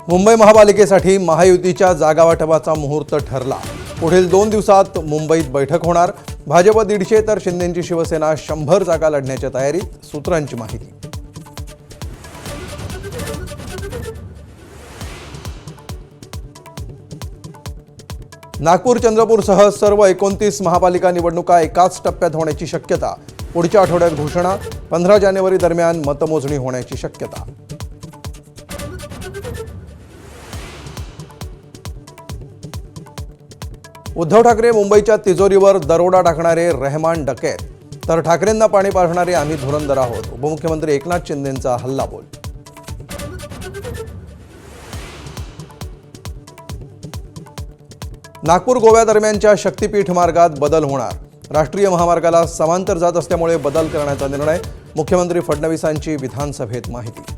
मुंबई महापालिकेसाठी महायुतीच्या जागावाटपाचा मुहूर्त ठरला। पुढील 2 दिवसात मुंबईत बैठक होणार। भाजप 150 तर शिंदेंची शिवसेना 100 जागा लढण्याच्या तयारीत, सूत्रांची माहिती। नागपूर चंद्रपूरसह सर्व 29 महापालिका निवडणुका एकाच टप्प्यात होण्याची शक्यता। पुढच्या आठवड्यात घोषणा। 15 जानेवारी दरम्यान मतमोजणी होण्याची शक्यता। उद्धव ठाकरे मुंबईच्या तिजोरीवर दरोडा टाकणारे रहमान डकैत, तर ठाकरेंना पाणी पाजणारे आम्ही धुरंधर आहोत। उपमुख्यमंत्री एकनाथ शिंदेंचा हल्लाबोल। नागपूर गोवा दरम्यानच्या शक्तीपीठ मार्गात बदल होणार। राष्ट्रीय महामार्गाला समांतर जात असल्यामुळे बदल करण्याचा निर्णय। मुख्यमंत्री फडणवीसांची विधानसभेत माहिती।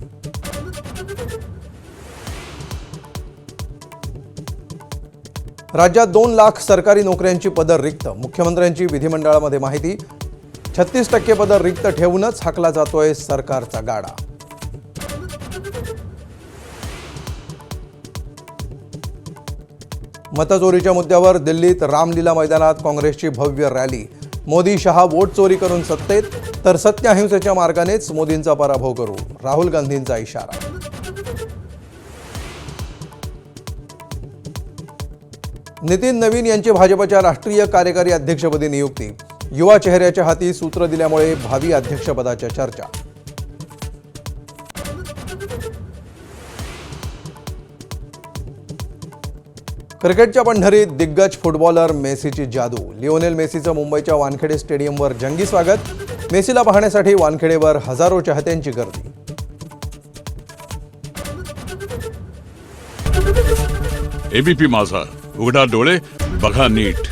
राज्यात 2 लाख सरकारी नोकऱ्यांची पदं रिक्त। मुख्यमंत्र्यांची विधिमंडळामध्ये माहिती। 36% पदं रिक्त ठेवूनच हाकला जातोय सरकारचा गाडा। मतचोरीच्या मुद्द्यावर दिल्लीत रामलीला मैदानात काँग्रेसची भव्य रॅली। मोदी शहा वोट चोरी करून सत्तेत, तर सत्य अहिंसेच्या मार्गानेच मोदींचा पराभव करू, राहुल गांधींचा इशारा। नितीन नवीन यांची भाजपच्या राष्ट्रीय कार्यकारी अध्यक्षपदी नियुक्ती। युवा चेहऱ्याच्या हाती सूत्र दिल्यामुळे भावी अध्यक्षपदाच्या चर्चा। क्रिकेटच्या पंढरीत दिग्गज फुटबॉलर मेसीची जादू। लिओनेल मेसीचं मुंबईच्या वानखेडे स्टेडियमवर जंगी स्वागत। मेसीला पाहण्यासाठी वानखेडेवर हजारो चाहत्यांची गर्दी। एबीपी माझा, उघडा डोळे बघा नीट।